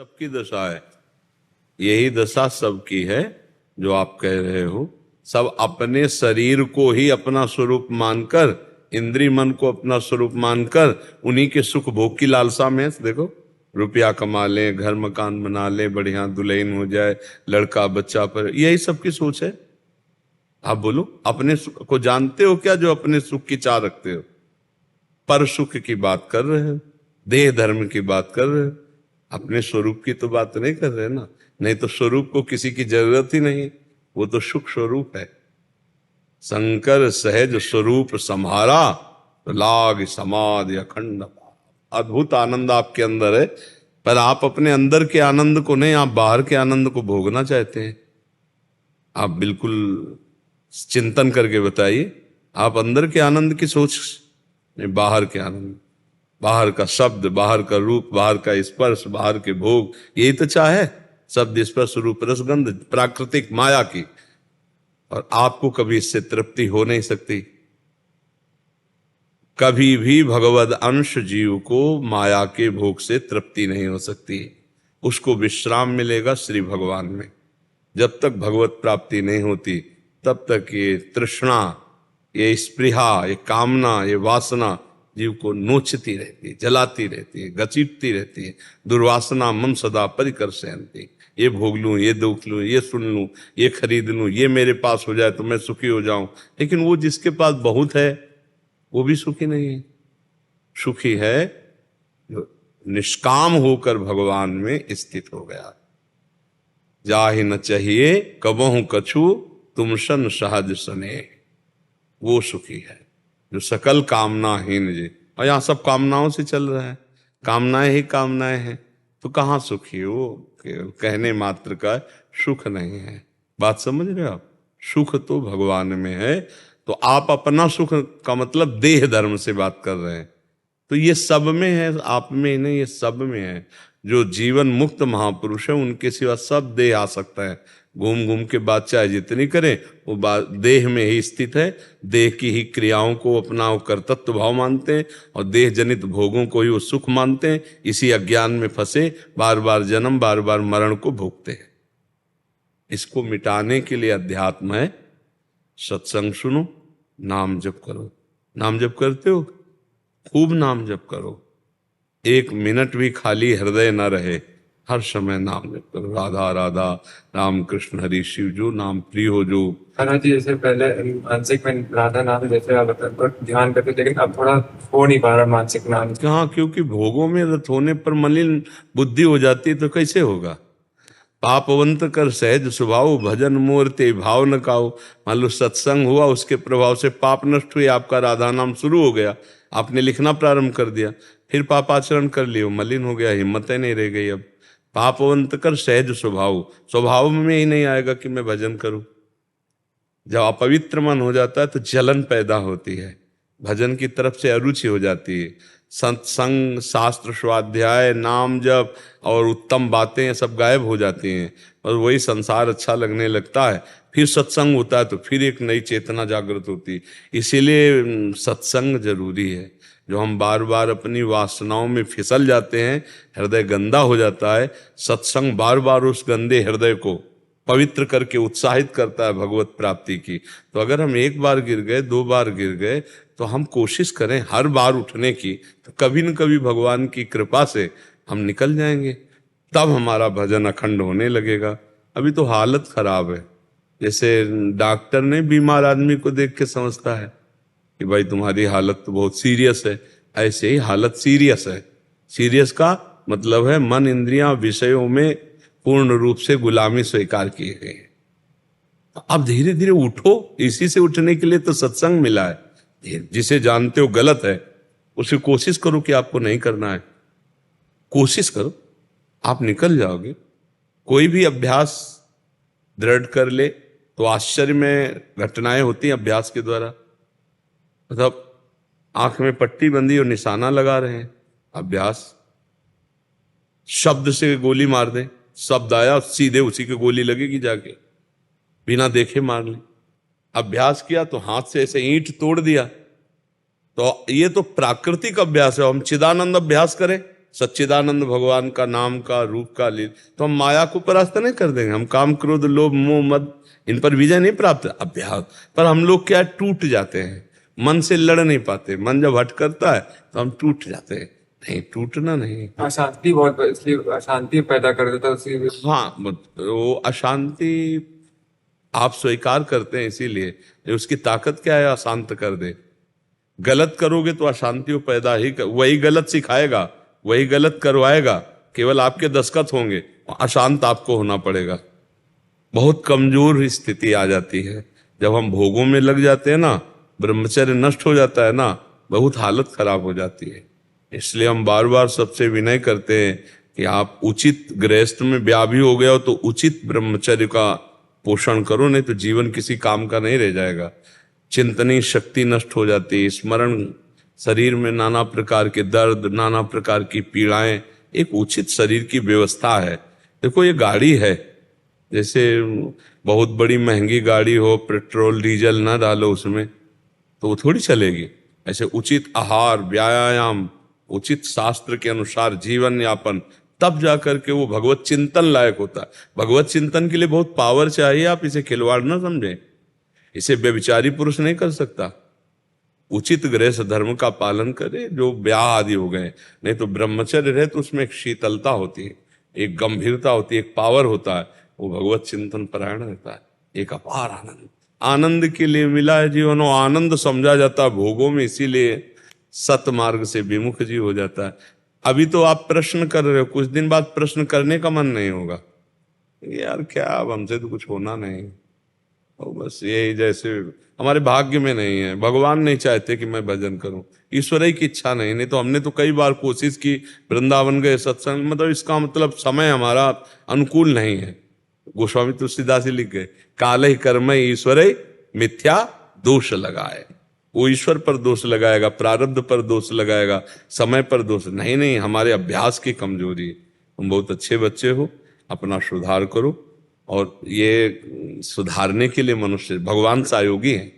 सबकी दशा है, यही दशा सबकी है जो आप कह रहे हो। सब अपने शरीर को ही अपना स्वरूप मानकर, इंद्रिय मन को अपना स्वरूप मानकर उन्हीं के सुख भोग की लालसा में, देखो रुपया कमा लें, घर मकान बना लें, बढ़िया दुल्हन हो जाए, लड़का बच्चा, पर यही सबकी सोच है। आप बोलो, अपने सुख को जानते हो क्या जो अपने सुख की चाह रखते हो? पर सुख की बात कर रहे हो, देह धर्म की बात कर रहे हो, अपने स्वरूप की तो बात नहीं कर रहे ना। नहीं तो स्वरूप को किसी की जरूरत ही नहीं, वो तो सुख स्वरूप है। शंकर सहज स्वरूप सम्हारा, तो लाग समाधि अखंड। अद्भुत आनंद आपके अंदर है, पर आप अपने अंदर के आनंद को नहीं, आप बाहर के आनंद को भोगना चाहते हैं। आप बिल्कुल चिंतन करके बताइए, आप अंदर के आनंद की सोच नहीं, बाहर के आनंद, बाहर का शब्द, बाहर का रूप, बाहर का स्पर्श, बाहर के भोग, यही तो चाहे शब्द स्पर्श रूप रसगंध प्राकृतिक माया की। और आपको कभी इससे तृप्ति हो नहीं सकती। कभी भी भगवद अंश जीव को माया के भोग से तृप्ति नहीं हो सकती। उसको विश्राम मिलेगा श्री भगवान में। जब तक भगवत प्राप्ति नहीं होती तब तक ये तृष्णा, ये स्पृहा, ये कामना, ये वासना जीव को नोचती रहती है, जलाती रहती है, घसीटती रहती है। दुर्वासना मन सदा परिकर सहनती। ये भोग लूं, ये दुख लूं, ये सुन लूं, ये खरीद लूं, ये मेरे पास हो जाए तो मैं सुखी हो जाऊं। लेकिन वो जिसके पास बहुत है वो भी सुखी नहीं है। सुखी है जो निष्काम होकर भगवान में स्थित हो गया। जाहि न चाहिए कबहु कछु तुम सन सहज सने, वो सुखी है जो सकल कामनाहीन जी। और यहां सब कामनाओं से चल रहा है, कामनाएं ही कामनाएं हैं, तो कहां सुखी हो? कहने मात्र का सुख नहीं है। बात समझ रहे हो आप? सुख तो भगवान में है। तो आप अपना सुख का मतलब देह धर्म से बात कर रहे हैं, तो ये सब में है, आप में नहीं, ये सब में है। जो जीवन मुक्त महापुरुष है उनके सिवा सब देह आ सकता है। घूम घूम के बात चाहे जितनी करें, वो बात देह में ही स्थित है। देह की ही क्रियाओं को अपना वो कर्तृत्व भाव मानते हैं और देह जनित भोगों को ही वो सुख मानते हैं। इसी अज्ञान में फंसे बार बार जन्म, बार बार मरण को भोगते हैं। इसको मिटाने के लिए अध्यात्म है। सत्संग सुनो, नाम जप करो। नाम जप करते हो? खूब नाम जप करो। एक मिनट भी खाली हृदय न रहे, हर समय नाम जप करो। राधा राधा, राम कृष्ण हरि शिव, जो नाम प्रिय हो जो। जी जैसे पहले मानसिक में राधा नाम जैसे आप ध्यान करते, लेकिन अब थोड़ा हो नहीं पा रहा मानसिक नाम। कहाँ, क्योंकि भोगों में रत होने पर मलिन बुद्धि हो जाती है, तो कैसे होगा? पापवंत कर सहज स्वभाव, भजन मोर ते भाव न काओ। मान लो सत्संग हुआ, उसके प्रभाव से पाप नष्ट हुए, आपका राधा नाम शुरू हो गया, आपने लिखना प्रारंभ कर दिया, फिर पापाचरण कर लियो, मलिन हो गया, हिम्मतें नहीं रह गई। अब पापवंत कर सहज स्वभाव, स्वभाव में ही नहीं आएगा कि मैं भजन करूं। जब अपवित्र मन हो जाता है तो जलन पैदा होती है, भजन की तरफ से अरुचि हो जाती है। सत्संग, शास्त्र स्वाध्याय, नाम जप और उत्तम बातें सब गायब हो जाती हैं और वही संसार अच्छा लगने लगता है। फिर सत्संग होता है तो फिर एक नई चेतना जागृत होती है। इसीलिए सत्संग जरूरी है। जो हम बार बार अपनी वासनाओं में फिसल जाते हैं, हृदय गंदा हो जाता है, सत्संग बार बार उस गंदे हृदय को पवित्र करके उत्साहित करता है भगवत प्राप्ति की। तो अगर हम एक बार गिर गए, दो बार गिर गए, तो हम कोशिश करें हर बार उठने की, तो कभी न कभी भगवान की कृपा से हम निकल जाएंगे। तब हमारा भजन अखंड होने लगेगा। अभी तो हालत खराब है। जैसे डॉक्टर ने बीमार आदमी को देख के समझता है कि भाई तुम्हारी हालत तो बहुत सीरियस है, ऐसे ही हालत सीरियस है। सीरियस का मतलब है मन इंद्रियां विषयों में पूर्ण रूप से गुलामी स्वीकार किए गए। अब धीरे धीरे उठो, इसी से उठने के लिए तो सत्संग मिला है। जिसे जानते हो गलत है, उसे कोशिश करो कि आपको नहीं करना है, कोशिश करो, आप निकल जाओगे। कोई भी अभ्यास दृढ़ कर ले तो आश्चर्य में घटनाएं होती हैं अभ्यास के द्वारा। मतलब आंख में पट्टी बंधी और निशाना लगा रहे हैं, अभ्यास। शब्द से गोली मार दे, शब्द आया सीधे उसी की गोली लगेगी, जाके बिना देखे मार ली। अभ्यास किया तो हाथ से ऐसे ईंट तोड़ दिया, तो ये तो प्राकृतिक अभ्यास है। हम चिदानंद अभ्यास करें, सच्चिदानंद भगवान का नाम का रूप का लील, तो हम माया को परास्त नहीं कर देंगे। हम काम क्रोध लोभ मोह मद इन पर विजय नहीं प्राप्त, अभ्यास पर हम लोग क्या टूट जाते हैं, मन से लड़ नहीं पाते। मन जब हट करता है तो हम टूट जाते हैं। नहीं, टूटना नहीं। अशांति बहुत, इसलिए अशांति पैदा कर देता है उसी। हाँ, वो अशांति आप स्वीकार करते हैं, इसीलिए उसकी ताकत क्या है, अशांत कर दे। गलत करोगे तो अशांति को पैदा ही वही गलत सिखाएगा, वही गलत करवाएगा, केवल आपके दस्तखत होंगे, अशांत आपको होना पड़ेगा। बहुत कमजोर स्थिति आ जाती है जब हम भोगों में लग जाते हैं ना, ब्रह्मचर्य नष्ट हो जाता है ना, बहुत हालत खराब हो जाती है। इसलिए हम बार बार सबसे विनय करते हैं कि आप उचित गृहस्थ में ब्याह भी हो गया हो तो उचित ब्रह्मचर्य का पोषण करो, नहीं तो जीवन किसी काम का नहीं रह जाएगा। चिंतनी शक्ति नष्ट हो जाती है, स्मरण, शरीर में नाना प्रकार के दर्द, नाना प्रकार की पीड़ाएं। एक उचित शरीर की व्यवस्था है। देखो ये गाड़ी है, जैसे बहुत बड़ी महंगी गाड़ी हो, पेट्रोल डीजल ना डालो उसमें तो वो थोड़ी चलेगी। ऐसे उचित आहार, व्यायाम, उचित शास्त्र के अनुसार जीवन यापन, तब जाकर के वो भगवत चिंतन लायक होता है। भगवत चिंतन के लिए बहुत पावर चाहिए, आप इसे खिलवाड़ ना समझें। इसे व्यभिचारी पुरुष नहीं कर सकता। उचित गृहस्थ धर्म का पालन करे, जो ब्याह आदि हो गए। नहीं तो ब्रह्मचर्य रहे तो उसमें एक शीतलता होती है, एक गंभीरता होती है, एक पावर होता है। वो भगवत चिंतन परायण रहता है। एक अपार आनंद, आनंद के लिए मिला है जीवन, और आनंद समझा जाता है भोगों में, इसीलिए सत मार्ग से विमुख जीव हो जाता है। अभी तो आप प्रश्न कर रहे हो, कुछ दिन बाद प्रश्न करने का मन नहीं होगा, यार क्या अब हमसे तो कुछ होना नहीं, और बस यही जैसे हमारे भाग्य में नहीं है। भगवान नहीं चाहते कि मैं भजन करूं, ईश्वर ही की इच्छा नहीं। नहीं तो हमने तो कई बार कोशिश की, वृंदावन गए, सत्संग, मतलब इसका मतलब समय हमारा अनुकूल नहीं है। गोस्वामी तुलसीदास जी लिख गए, काल ही कर्म ईश्वर मिथ्या दोष लगाए। वो ईश्वर पर दोष लगाएगा, प्रारब्ध पर दोष लगाएगा, समय पर दोष नहीं। नहीं, हमारे अभ्यास की कमजोरी। तुम बहुत अच्छे बच्चे हो, अपना सुधार करो। और ये सुधारने के लिए मनुष्य, भगवान सहयोगी हैं,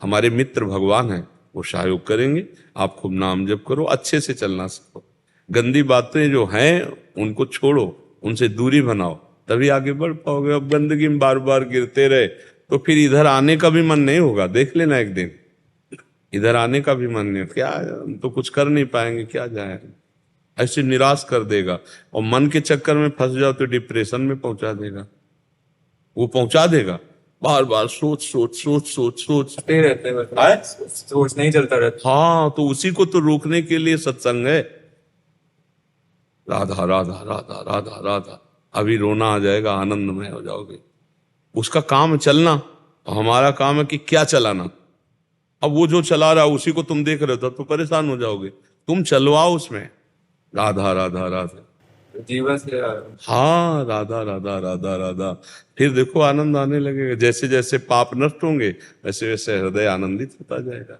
हमारे मित्र भगवान हैं, वो सहयोग करेंगे। आप खूब नाम जप करो, अच्छे से चलना सीखो। गंदी बातें जो हैं उनको छोड़ो, उनसे दूरी बनाओ, तभी आगे बढ़ पाओगे। अब गंदगी में बार बार गिरते रहे तो फिर इधर आने का भी मन नहीं होगा। देख लेना एक दिन, इधर आने का भी मन नहीं, क्या हम तो कुछ कर नहीं पाएंगे, क्या जाए, ऐसे निराश कर देगा। और मन के चक्कर में फंस जाओ तो डिप्रेशन में पहुंचा देगा, वो पहुंचा देगा। बार बार सोच सोच सोच सोच सोचते रहते हैं, मतलब सोच नहीं चलता रहता। हाँ, तो उसी को तो रोकने के लिए सत्संग है। राधा राधा राधा राधा राधा, अभी रोना आ जाएगा, आनंदमय हो जाओगे। उसका काम चलना, और हमारा काम है कि क्या चलाना। अब वो जो चला रहा है उसी को तुम देख रहे हो तो परेशान हो जाओगे। तुम चलवाओ उसमें, राधा राधा राधा, जीवन से। हाँ, राधा राधा राधा राधा, फिर देखो आनंद आने लगेगा। जैसे जैसे पाप नष्ट होंगे वैसे वैसे हृदय आनंदित होता जाएगा।